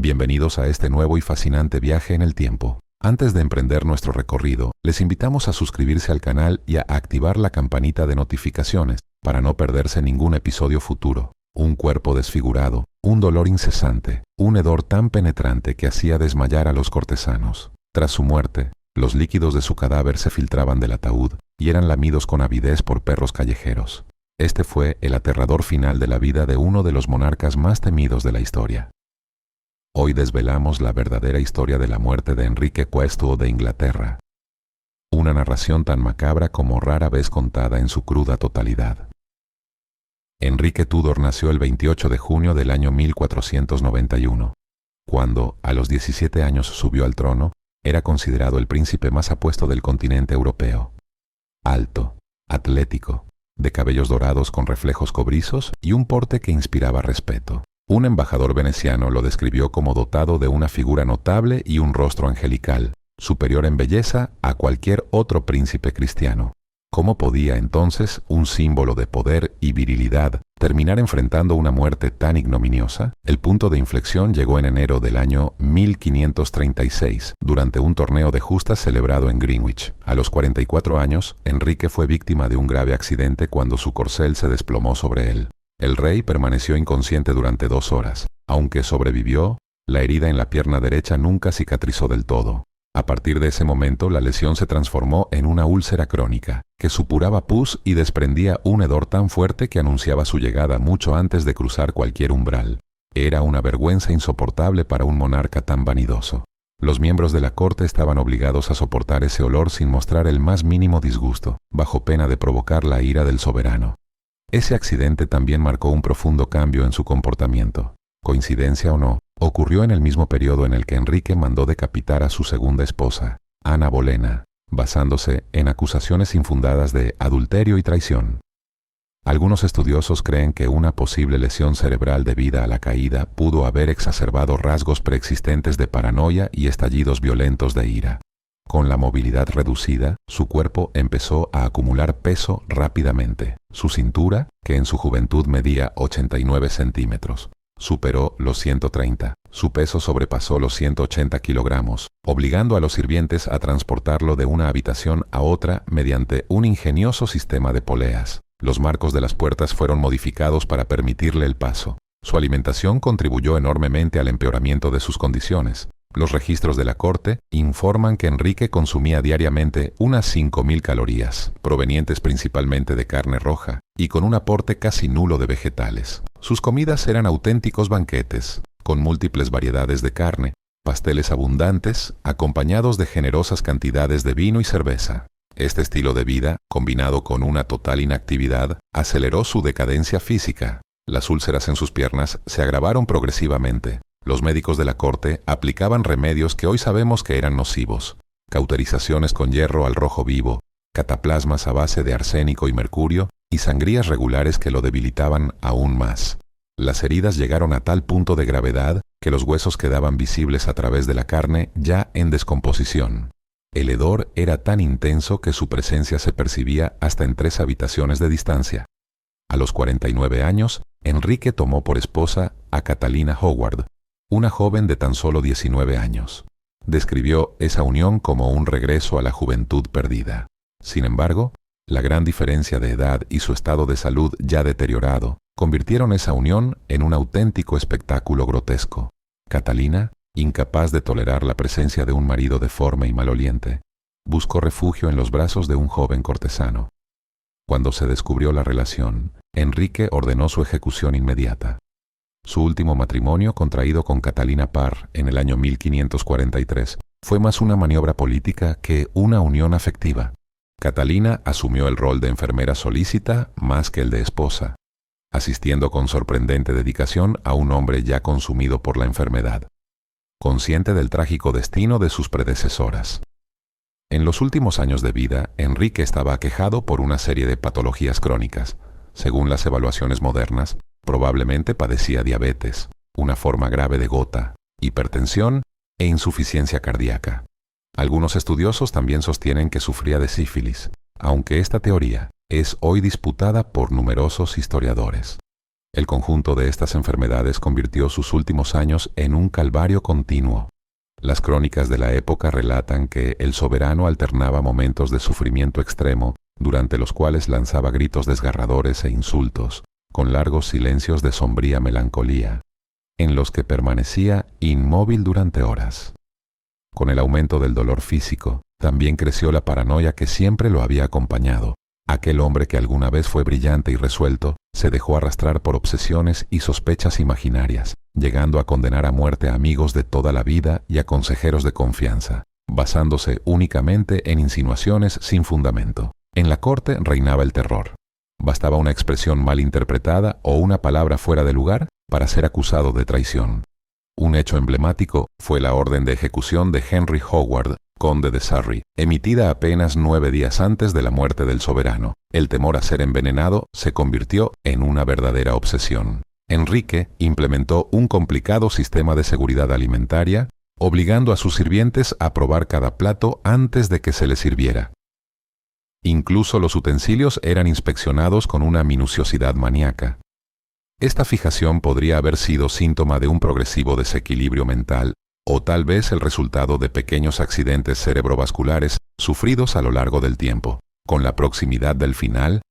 Bienvenidos a este nuevo y fascinante viaje en el tiempo. Antes de emprender nuestro recorrido, les invitamos a suscribirse al canal y a activar la campanita de notificaciones para no perderse ningún episodio futuro. Un cuerpo desfigurado, un dolor incesante, un hedor tan penetrante que hacía desmayar a los cortesanos. Tras su muerte, los líquidos de su cadáver se filtraban del ataúd y eran lamidos con avidez por perros callejeros. Este fue el aterrador final de la vida de uno de los monarcas más temidos de la historia. Hoy desvelamos la verdadera historia de la muerte de Enrique VI de Inglaterra. Una narración tan macabra como rara vez contada en su cruda totalidad. Enrique Tudor nació el 28 de junio del año 1491. Cuando, a los 17 años subió al trono, era considerado el príncipe más apuesto del continente europeo. Alto, atlético, de cabellos dorados con reflejos cobrizos y un porte que inspiraba respeto. Un embajador veneciano lo describió como dotado de una figura notable y un rostro angelical, superior en belleza a cualquier otro príncipe cristiano. ¿Cómo podía entonces un símbolo de poder y virilidad terminar enfrentando una muerte tan ignominiosa? El punto de inflexión llegó en enero del año 1536, durante un torneo de justas celebrado en Greenwich. A los 44 años, Enrique fue víctima de un grave accidente cuando su corcel se desplomó sobre él. El rey permaneció inconsciente durante 2 horas. Aunque sobrevivió, la herida en la pierna derecha nunca cicatrizó del todo. A partir de ese momento, la lesión se transformó en una úlcera crónica, que supuraba pus y desprendía un hedor tan fuerte que anunciaba su llegada mucho antes de cruzar cualquier umbral. Era una vergüenza insoportable para un monarca tan vanidoso. Los miembros de la corte estaban obligados a soportar ese olor sin mostrar el más mínimo disgusto, bajo pena de provocar la ira del soberano. Ese accidente también marcó un profundo cambio en su comportamiento. Coincidencia o no, ocurrió en el mismo periodo en el que Enrique mandó decapitar a su segunda esposa, Ana Bolena, basándose en acusaciones infundadas de adulterio y traición. Algunos estudiosos creen que una posible lesión cerebral debida a la caída pudo haber exacerbado rasgos preexistentes de paranoia y estallidos violentos de ira. Con la movilidad reducida, su cuerpo empezó a acumular peso rápidamente. Su cintura, que en su juventud medía 89 centímetros, superó los 130. Su peso sobrepasó los 180 kilogramos, obligando a los sirvientes a transportarlo de una habitación a otra mediante un ingenioso sistema de poleas. Los marcos de las puertas fueron modificados para permitirle el paso. Su alimentación contribuyó enormemente al empeoramiento de sus condiciones. Los registros de la corte informan que Enrique consumía diariamente unas 5.000 calorías, provenientes principalmente de carne roja, y con un aporte casi nulo de vegetales. Sus comidas eran auténticos banquetes, con múltiples variedades de carne, pasteles abundantes, acompañados de generosas cantidades de vino y cerveza. Este estilo de vida, combinado con una total inactividad, aceleró su decadencia física. Las úlceras en sus piernas se agravaron progresivamente. Los médicos de la corte aplicaban remedios que hoy sabemos que eran nocivos: cauterizaciones con hierro al rojo vivo, cataplasmas a base de arsénico y mercurio, y sangrías regulares que lo debilitaban aún más. Las heridas llegaron a tal punto de gravedad que los huesos quedaban visibles a través de la carne ya en descomposición. El hedor era tan intenso que su presencia se percibía hasta en 3 habitaciones de distancia. A los 49 años, Enrique tomó por esposa a Catalina Howard, una joven de tan solo 19 años. Describió esa unión como un regreso a la juventud perdida. Sin embargo, la gran diferencia de edad y su estado de salud ya deteriorado convirtieron esa unión en un auténtico espectáculo grotesco. Catalina, incapaz de tolerar la presencia de un marido deforme y maloliente, buscó refugio en los brazos de un joven cortesano. Cuando se descubrió la relación, Enrique ordenó su ejecución inmediata. Su último matrimonio, contraído con Catalina Parr en el año 1543, fue más una maniobra política que una unión afectiva. Catalina asumió el rol de enfermera solícita más que el de esposa, asistiendo con sorprendente dedicación a un hombre ya consumido por la enfermedad, consciente del trágico destino de sus predecesoras. En los últimos años de vida, Enrique estaba aquejado por una serie de patologías crónicas. Según las evaluaciones modernas, probablemente padecía diabetes, una forma grave de gota, hipertensión e insuficiencia cardíaca. Algunos estudiosos también sostienen que sufría de sífilis, aunque esta teoría es hoy disputada por numerosos historiadores. El conjunto de estas enfermedades convirtió sus últimos años en un calvario continuo. Las crónicas de la época relatan que el soberano alternaba momentos de sufrimiento extremo, durante los cuales lanzaba gritos desgarradores e insultos, con largos silencios de sombría melancolía, en los que permanecía inmóvil durante horas. Con el aumento del dolor físico, también creció la paranoia que siempre lo había acompañado. Aquel hombre que alguna vez fue brillante y resuelto, se dejó arrastrar por obsesiones y sospechas imaginarias, llegando a condenar a muerte a amigos de toda la vida y a consejeros de confianza, basándose únicamente en insinuaciones sin fundamento. En la corte reinaba el terror. Bastaba una expresión mal interpretada o una palabra fuera de lugar para ser acusado de traición. Un hecho emblemático fue la orden de ejecución de Henry Howard, conde de Surrey, emitida apenas 9 días antes de la muerte del soberano. El temor a ser envenenado se convirtió en una verdadera obsesión. Enrique implementó un complicado sistema de seguridad alimentaria, obligando a sus sirvientes a probar cada plato antes de que se les sirviera. Incluso los utensilios eran inspeccionados con una minuciosidad maníaca. Esta fijación podría haber sido síntoma de un progresivo desequilibrio mental, o tal vez el resultado de pequeños accidentes cerebrovasculares sufridos a lo largo del tiempo. Con la proximidad del final,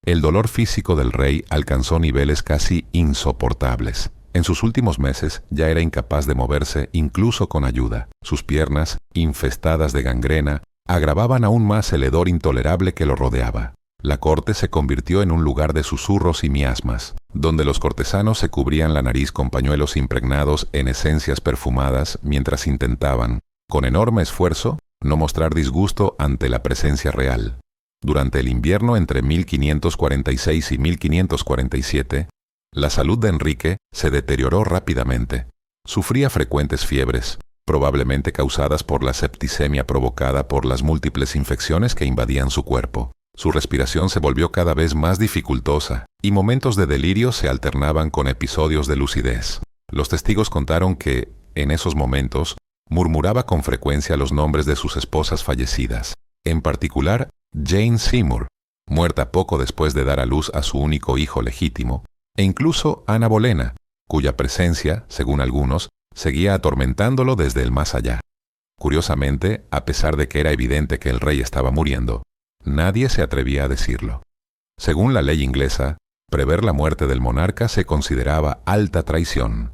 el dolor físico del rey alcanzó niveles casi insoportables. En sus últimos meses ya era incapaz de moverse incluso con ayuda. Sus piernas, infestadas de gangrena, agravaban aún más el hedor intolerable que lo rodeaba. La corte se convirtió en un lugar de susurros y miasmas, donde los cortesanos se cubrían la nariz con pañuelos impregnados en esencias perfumadas mientras intentaban, con enorme esfuerzo, no mostrar disgusto ante la presencia real. Durante el invierno entre 1546 y 1547, la salud de Enrique se deterioró rápidamente. Sufría frecuentes fiebres, probablemente causadas por la septicemia provocada por las múltiples infecciones que invadían su cuerpo. Su respiración se volvió cada vez más dificultosa, y momentos de delirio se alternaban con episodios de lucidez. Los testigos contaron que, en esos momentos, murmuraba con frecuencia los nombres de sus esposas fallecidas, en particular Jane Seymour, muerta poco después de dar a luz a su único hijo legítimo, e incluso Ana Bolena, cuya presencia, según algunos, seguía atormentándolo desde el más allá. Curiosamente, a pesar de que era evidente que el rey estaba muriendo, nadie se atrevía a decirlo. Según la ley inglesa, prever la muerte del monarca se consideraba alta traición.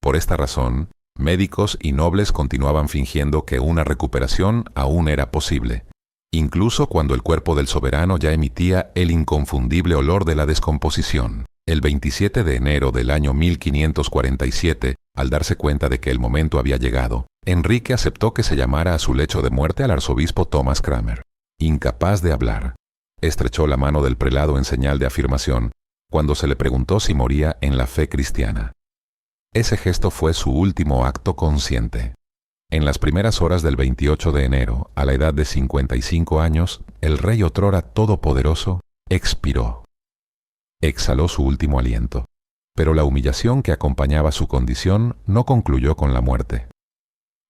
Por esta razón, médicos y nobles continuaban fingiendo que una recuperación aún era posible, incluso cuando el cuerpo del soberano ya emitía el inconfundible olor de la descomposición. El 27 de enero del año 1547, al darse cuenta de que el momento había llegado, Enrique aceptó que se llamara a su lecho de muerte al arzobispo Thomas Cranmer. Incapaz de hablar, estrechó la mano del prelado en señal de afirmación cuando se le preguntó si moría en la fe cristiana. Ese gesto fue su último acto consciente. En las primeras horas del 28 de enero, a la edad de 55 años, el rey otrora todopoderoso expiró. Exhaló su último aliento, pero la humillación que acompañaba su condición no concluyó con la muerte.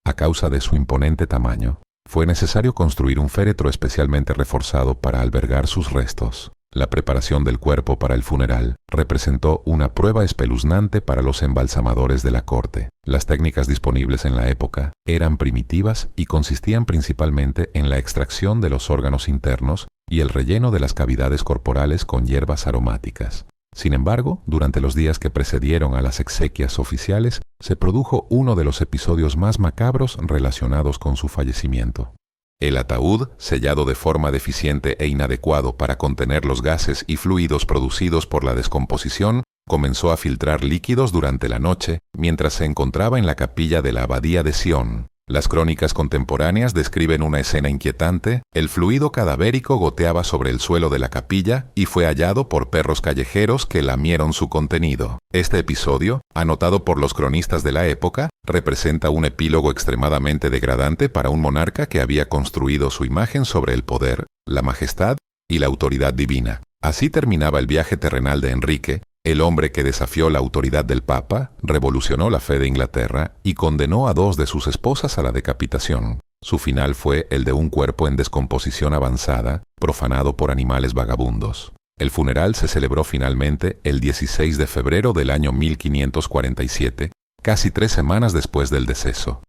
A causa de su imponente tamaño, fue necesario construir un féretro especialmente reforzado para albergar sus restos. La preparación del cuerpo para el funeral representó una prueba espeluznante para los embalsamadores de la corte. Las técnicas disponibles en la época eran primitivas y consistían principalmente en la extracción de los órganos internos y el relleno de las cavidades corporales con hierbas aromáticas. Sin embargo, durante los días que precedieron a las exequias oficiales, se produjo uno de los episodios más macabros relacionados con su fallecimiento. El ataúd, sellado de forma deficiente e inadecuado para contener los gases y fluidos producidos por la descomposición, comenzó a filtrar líquidos durante la noche mientras se encontraba en la capilla de la abadía de Sion. Las crónicas contemporáneas describen una escena inquietante. El fluido cadavérico goteaba sobre el suelo de la capilla y fue hallado por perros callejeros que lamieron su contenido. Este episodio, anotado por los cronistas de la época, representa un epílogo extremadamente degradante para un monarca que había construido su imagen sobre el poder, la majestad y la autoridad divina. Así terminaba el viaje terrenal de Enrique, el hombre que desafió la autoridad del Papa, revolucionó la fe de Inglaterra y condenó a 2 de sus esposas a la decapitación. Su final fue el de un cuerpo en descomposición avanzada, profanado por animales vagabundos. El funeral se celebró finalmente el 16 de febrero del año 1547, casi 3 semanas después del deceso.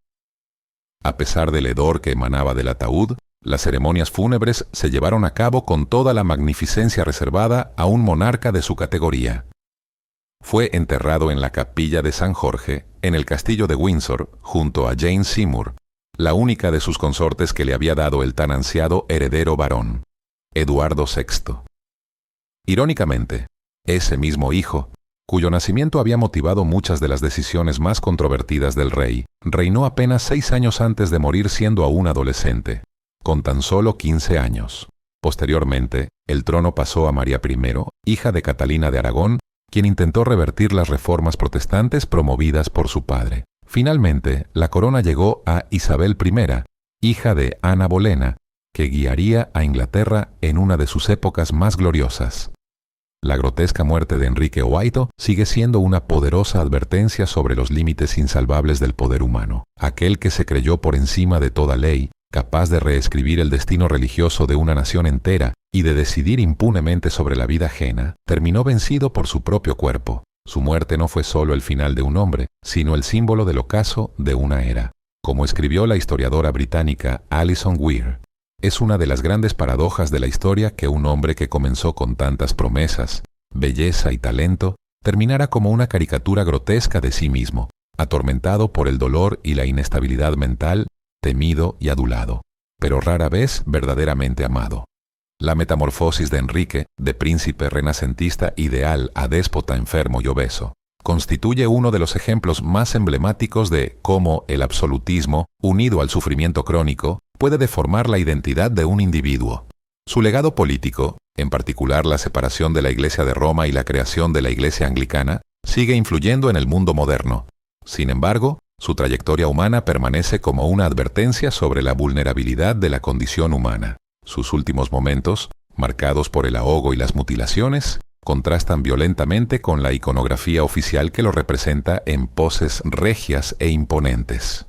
A pesar del hedor que emanaba del ataúd, las ceremonias fúnebres se llevaron a cabo con toda la magnificencia reservada a un monarca de su categoría. Fue enterrado en la capilla de San Jorge, en el castillo de Windsor, junto a Jane Seymour, la única de sus consortes que le había dado el tan ansiado heredero varón, Eduardo VI. Irónicamente, ese mismo hijo, cuyo nacimiento había motivado muchas de las decisiones más controvertidas del rey, reinó apenas 6 años antes de morir siendo aún adolescente, con tan solo 15 años. Posteriormente, el trono pasó a María I, hija de Catalina de Aragón, quien intentó revertir las reformas protestantes promovidas por su padre. Finalmente, la corona llegó a Isabel I, hija de Ana Bolena, que guiaría a Inglaterra en una de sus épocas más gloriosas. La grotesca muerte de Enrique VIII sigue siendo una poderosa advertencia sobre los límites insalvables del poder humano. Aquel que se creyó por encima de toda ley, capaz de reescribir el destino religioso de una nación entera y de decidir impunemente sobre la vida ajena, terminó vencido por su propio cuerpo. Su muerte no fue solo el final de un hombre, sino el símbolo del ocaso de una era. Como escribió la historiadora británica Alison Weir, es una de las grandes paradojas de la historia que un hombre que comenzó con tantas promesas, belleza y talento, terminara como una caricatura grotesca de sí mismo, atormentado por el dolor y la inestabilidad mental, temido y adulado, pero rara vez verdaderamente amado. La metamorfosis de Enrique, de príncipe renacentista ideal a déspota enfermo y obeso, constituye uno de los ejemplos más emblemáticos de cómo el absolutismo, unido al sufrimiento crónico, puede deformar la identidad de un individuo. Su legado político, en particular la separación de la Iglesia de Roma y la creación de la Iglesia anglicana, sigue influyendo en el mundo moderno. Sin embargo, su trayectoria humana permanece como una advertencia sobre la vulnerabilidad de la condición humana. Sus últimos momentos, marcados por el ahogo y las mutilaciones, contrastan violentamente con la iconografía oficial que lo representa en poses regias e imponentes.